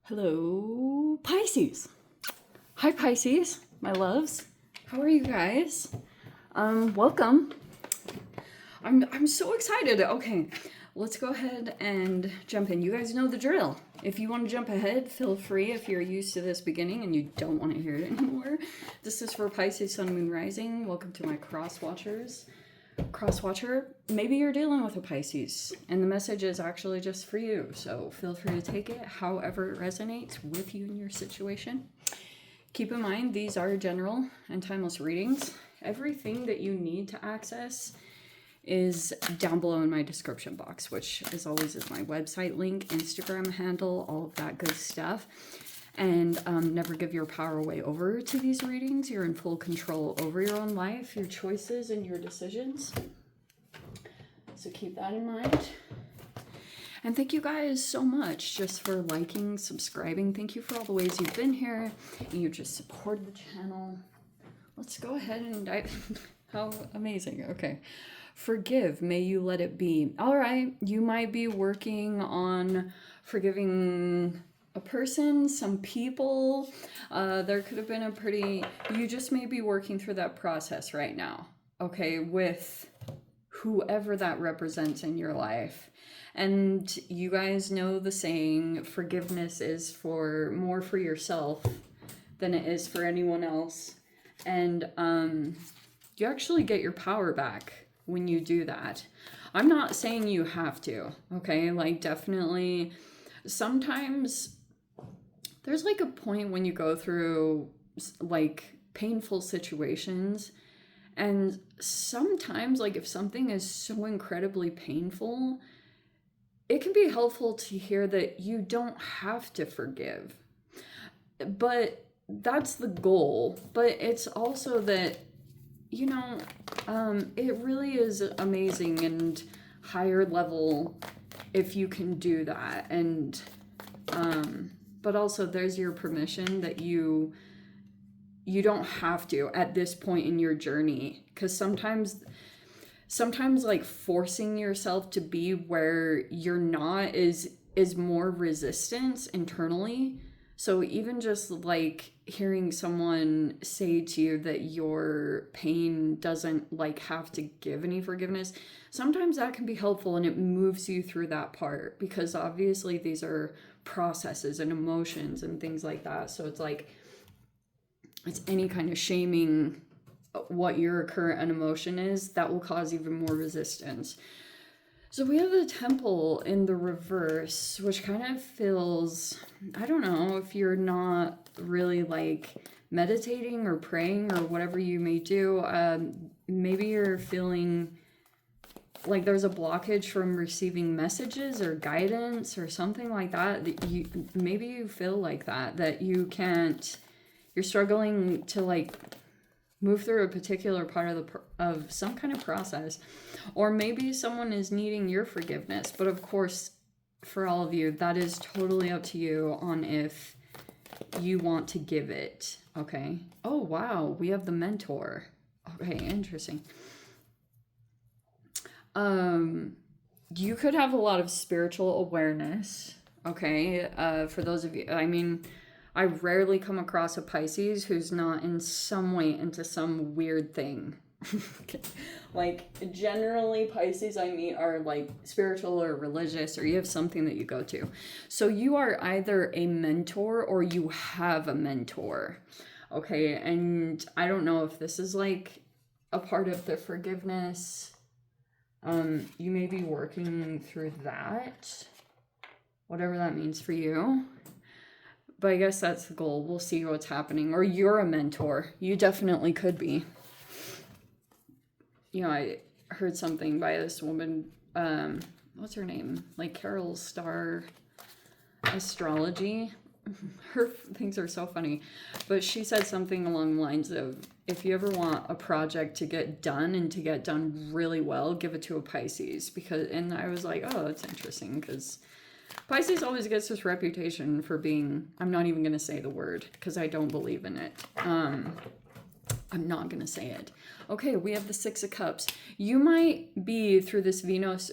Hello, Pisces. Hi, Pisces, my loves. How are you guys? Welcome. I'm so excited. Okay, let's go ahead and jump in. You guys know the drill. If you want to jump ahead, feel free. If you're used to this beginning and you don't want to hear it anymore, this is for Pisces, Sun, Moon, Rising. Welcome to my cross watchers. Crosswatcher, maybe you're dealing with a Pisces and the message is actually just for you, so feel free to take it however it resonates with you and your situation. Keep in mind, these are general and timeless readings. Everything that you need to access is down below in my description box, which as always is my website link, Instagram handle, all of that good stuff. And never give your power away over to these readings. You're in full control over your own life, your choices, and your decisions. So keep that in mind. And thank you guys so much just for liking, subscribing. Thank you for all the ways you've been here and you just supported the channel. Let's go ahead and dive. How amazing. Okay. Forgive, may you let it be. All right. You might be working on forgiving a person, some people. There could have been you just may be working through that process right now, okay, with whoever that represents in your life. And you guys know the saying, forgiveness is more for yourself than it is for anyone else. And you actually get your power back when you do that. I'm not saying you have to, okay, like definitely sometimes there's like a point when you go through like painful situations, and sometimes like if something is so incredibly painful, it can be helpful to hear that you don't have to forgive. But that's the goal. But it's also that, you know, it really is amazing and higher level if you can do that. And but also there's your permission that you don't have to at this point in your journey, because sometimes like forcing yourself to be where you're not is more resistance internally. So even just like hearing someone say to you that your pain doesn't like have to give any forgiveness, sometimes that can be helpful and it moves you through that part, because obviously these are processes and emotions and things like that. So it's like, it's any kind of shaming what your current emotion is that will cause even more resistance. So we have the Temple in the reverse, which kind of feels, I don't know, if you're not really like meditating or praying or whatever you may do, maybe you're feeling like there's a blockage from receiving messages or guidance or something like that. Maybe you feel like that you can't, you're struggling to like move through a particular part of some kind of process, or maybe someone is needing your forgiveness. But of course, for all of you, that is totally up to you on if you want to give it. Okay. Oh, wow. We have the Mentor. Okay. Interesting. You could have a lot of spiritual awareness. Okay. For those of you, I mean, I rarely come across a Pisces who's not in some way into some weird thing. Okay. Like generally Pisces I meet are like spiritual or religious, or you have something that you go to. So you are either a mentor or you have a mentor. Okay. And I don't know if this is like a part of the forgiveness. You may be working through that, whatever that means for you. But I guess that's the goal. We'll see what's happening. Or you're a mentor. You definitely could be. You know, I heard something by this woman, what's her name? Like Carol Star Astrology. Her things are so funny. But she said something along the lines of, if you ever want a project to get done and to get done really well, give it to a Pisces. And I was like, oh, that's interesting, because Pisces always gets this reputation for being, I'm not even going to say the word because I don't believe in it. I'm not going to say it. Okay, we have the Six of Cups. You might be through this Venus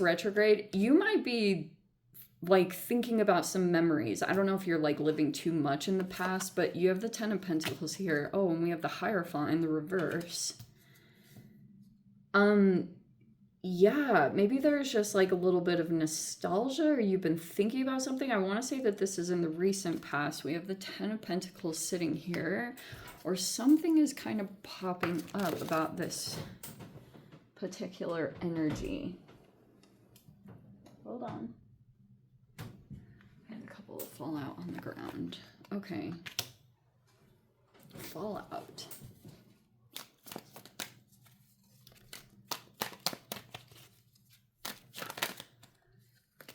retrograde. You might be like thinking about some memories. I don't know if you're like living too much in the past, but you have the Ten of Pentacles here. Oh, and we have the Hierophant in the reverse. Yeah, maybe there's just like a little bit of nostalgia, or you've been thinking about something. I want to say that this is in the recent past. We have the Ten of Pentacles sitting here, or something is kind of popping up about this particular energy. Hold on. I had a couple of fallout on the ground. Okay. Fallout.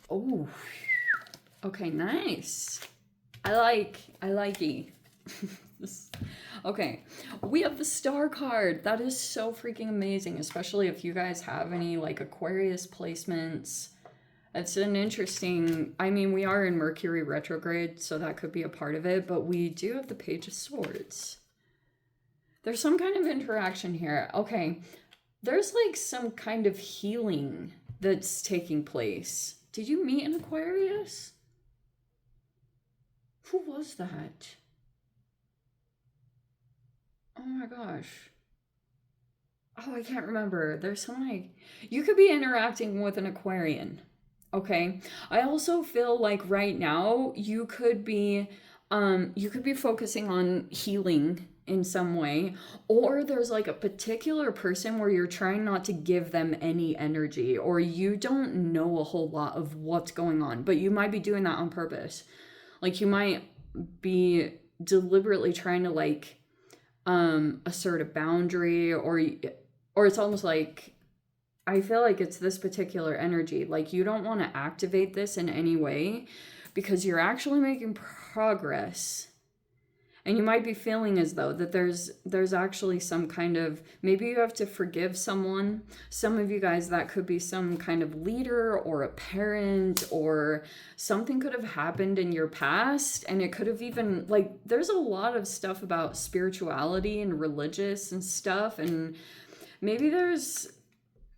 Oh, okay, nice. I like E. Okay, we have the Star card. That is so freaking amazing, especially if you guys have any like Aquarius placements. It's an interesting, I mean, we are in Mercury retrograde, so that could be a part of it, but we do have the Page of Swords. There's some kind of interaction here. Okay, there's like some kind of healing that's taking place. Did you meet an Aquarius? Who was that? Oh my gosh. Oh, I can't remember. There's some like, you could be interacting with an Aquarian. Okay. I also feel like right now you could be focusing on healing in some way, or there's like a particular person where you're trying not to give them any energy, or you don't know a whole lot of what's going on, but you might be doing that on purpose. Like you might be deliberately trying to like assert a boundary, or it's almost like, I feel like it's this particular energy. Like you don't want to activate this in any way because you're actually making progress. And you might be feeling as though that there's actually some kind of, maybe you have to forgive someone. Some of you guys, that could be some kind of leader or a parent, or something could have happened in your past. And it could have even, like, there's a lot of stuff about spirituality and religious and stuff. And maybe there's,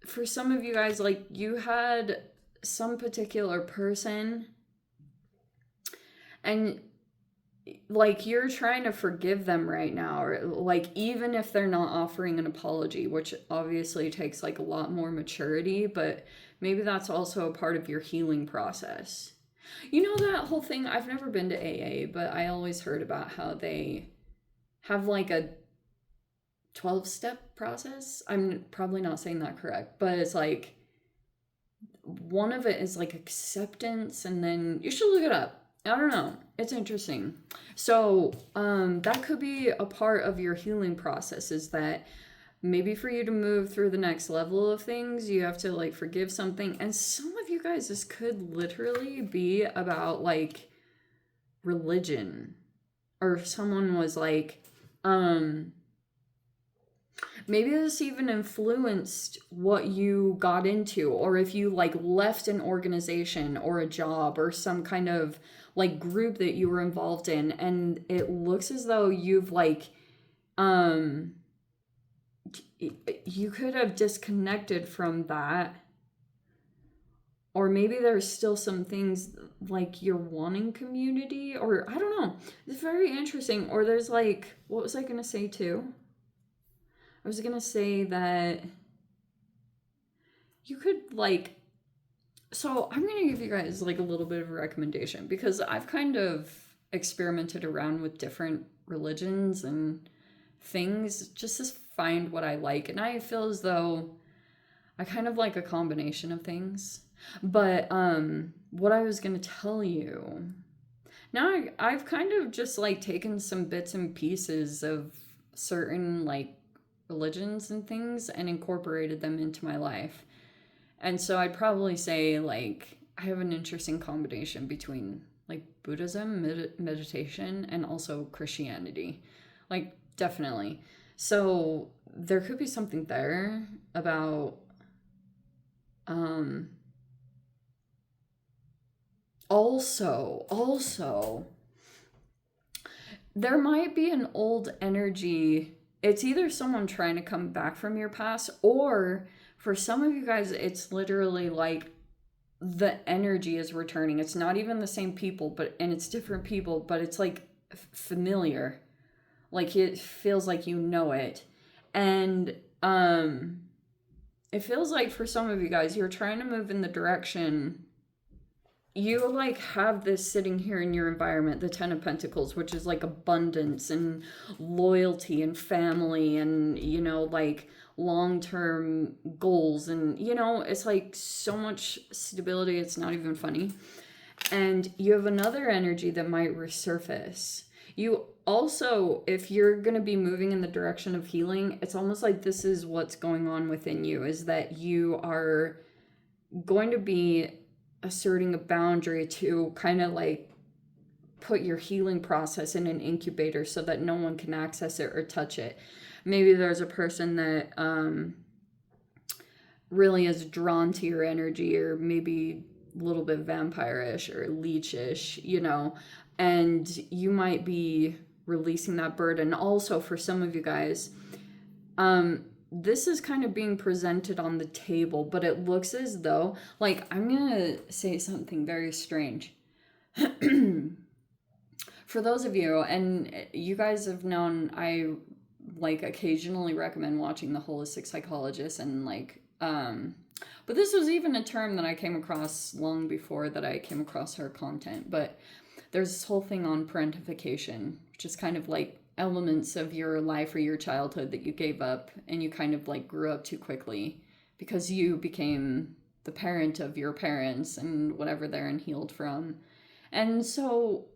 for some of you guys, like you had some particular person and like you're trying to forgive them right now, or like even if they're not offering an apology, which obviously takes like a lot more maturity, but maybe that's also a part of your healing process. You know that whole thing, I've never been to AA, but I always heard about how they have like a 12-step process. I'm probably not saying that correct, but it's like one of it is like acceptance, and then you should look it up. I don't know. It's interesting. So that could be a part of your healing process, is that maybe for you to move through the next level of things, you have to like forgive something. And some of you guys, this could literally be about like religion, or someone was like, maybe this even influenced what you got into, or if you like left an organization or a job or some kind of like group that you were involved in, and it looks as though you've like you could have disconnected from that, or maybe there's still some things like you're wanting community, or I don't know. It's very interesting. Or there's like, what was I gonna say too? I was gonna say that you could like, so I'm gonna give you guys like a little bit of a recommendation, because I've kind of experimented around with different religions and things just to find what I like, and I feel as though I kind of like a combination of things. But what I was gonna tell you, now I've kind of just like taken some bits and pieces of certain like religions and things and incorporated them into my life. And so I'd probably say like I have an interesting combination between like Buddhism, meditation, and also Christianity. Like definitely. So there could be something there about also there might be an old energy. It's either someone trying to come back from your past, or for some of you guys, it's literally like the energy is returning. It's not even the same people, and it's different people, but it's like familiar. Like it feels like you know it. And it feels like for some of you guys, you're trying to move in the direction. You like have this sitting here in your environment, the Ten of Pentacles, which is like abundance and loyalty and family and, you know, like long-term goals. And, you know, it's like so much stability. It's not even funny. And you have another energy that might resurface. You also, if you're going to be moving in the direction of healing, it's almost like this is what's going on within you, is that you are going to be asserting a boundary to kind of like put your healing process in an incubator so that no one can access it or touch it. Maybe there's a person that really is drawn to your energy, or maybe a little bit vampire-ish or leech-ish, you know, and you might be releasing that burden. Also, for some of you guys, this is kind of being presented on the table, but it looks as though, like, I'm gonna say something very strange. For those of you, and you guys have known, I like occasionally recommend watching The Holistic Psychologist, and like, but this was even a term that I came across long before that I came across her content. But there's this whole thing on parentification, which is kind of like elements of your life or your childhood that you gave up and you kind of like grew up too quickly because you became the parent of your parents and whatever they're unhealed from. And so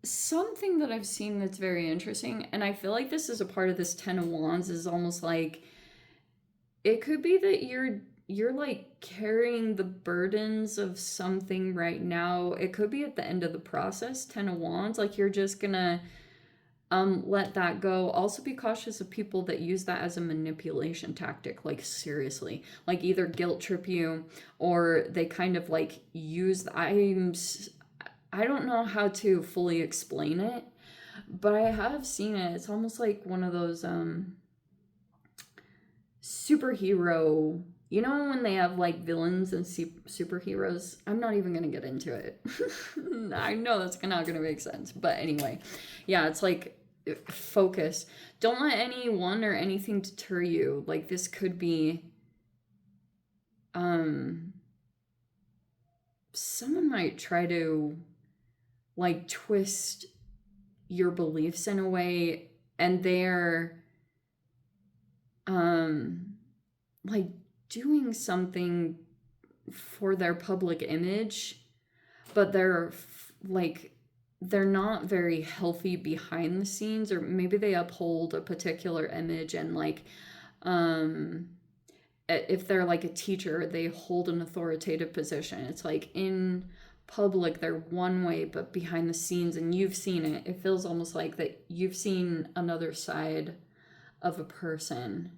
something that I've seen that's very interesting, and I feel like this is a part of this Ten of Wands, is almost like it could be that you're like carrying the burdens of something right now. It could be at the end of the process, Ten of Wands, like you're just gonna let that go. Also be cautious of people that use that as a manipulation tactic, like seriously, like either guilt trip you or they kind of like use, I don't know how to fully explain it, but I have seen it. It's almost like one of those superhero, you know, when they have like villains and superheroes. I'm not even gonna get into it. I know that's not gonna make sense, but anyway, yeah, it's like focus. Don't let anyone or anything deter you. Like this could be someone might try to like twist your beliefs in a way, and they're like doing something for their public image, but they're not very healthy behind the scenes, or maybe they uphold a particular image, and like if they're like a teacher, they hold an authoritative position. It's like in public they're one way, but behind the scenes, and you've seen it, it feels almost like that you've seen another side of a person.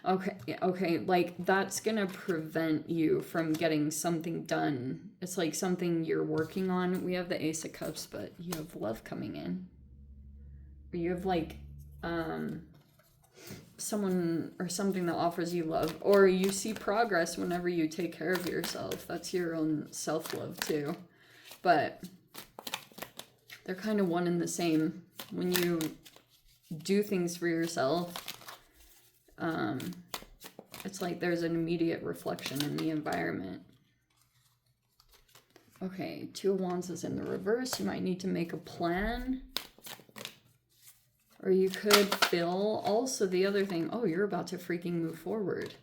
Okay, like that's gonna prevent you from getting something done. It's like something you're working on. We have the Ace of Cups, but you have love coming in. Or you have like someone or something that offers you love, or you see progress whenever you take care of yourself. That's your own self-love too. But they're kind of one and the same. When you do things for yourself, it's like there's an immediate reflection in the environment. Okay, Two of Wands is in the reverse. You might need to make a plan. Or you could feel also the other thing. Oh, you're about to freaking move forward.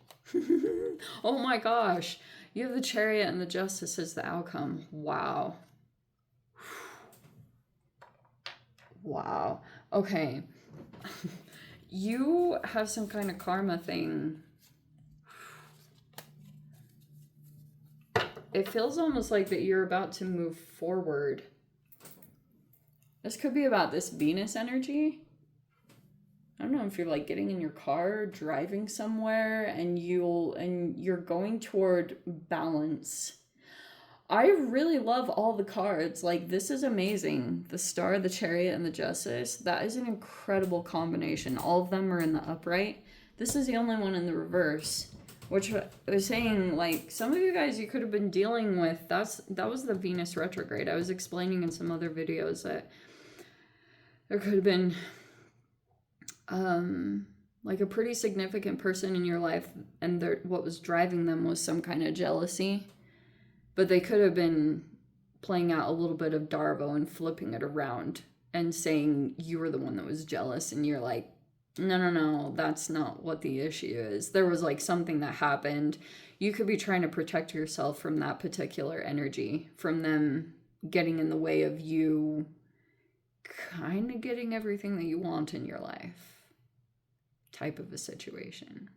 Oh my gosh. You have the Chariot and the Justice as the outcome. Wow. Wow. Okay. You have some kind of karma thing. It feels almost like that you're about to move forward. This could be about this Venus energy. I don't know if you're like getting in your car, driving somewhere, and you're going toward balance. I really love all the cards. Like, this is amazing. The Star, the Chariot, and the Justice. That is an incredible combination. All of them are in the upright. This is the only one in the reverse. which I was saying, like, some of you guys you could have been dealing with, that was the Venus retrograde. I was explaining in some other videos that there could have been like a pretty significant person in your life, and what was driving them was some kind of jealousy, but they could have been playing out a little bit of Darvo and flipping it around and saying you were the one that was jealous, and you're like, no, that's not what the issue is. There was like something that happened. You could be trying to protect yourself from that particular energy, from them getting in the way of you kind of getting everything that you want in your life, type of a situation.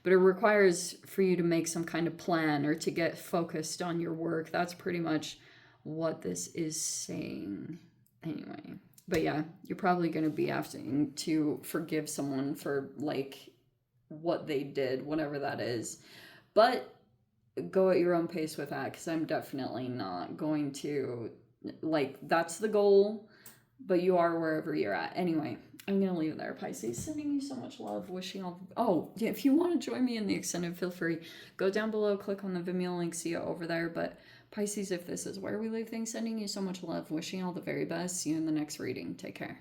But it requires for you to make some kind of plan or to get focused on your work. That's pretty much what this is saying. Anyway, but yeah, you're probably going to be having to forgive someone for like what they did, whatever that is. But go at your own pace with that, because I'm definitely not going to, like, that's the goal, but you are wherever you're at. Anyway, I'm going to leave it there, Pisces. Sending you so much love, wishing all... Oh, yeah, if you want to join me in the extended, feel free. Go down below, click on the Vimeo link, see it over there. But Pisces, if this is where we leave things, sending you so much love, wishing all the very best. See you in the next reading. Take care.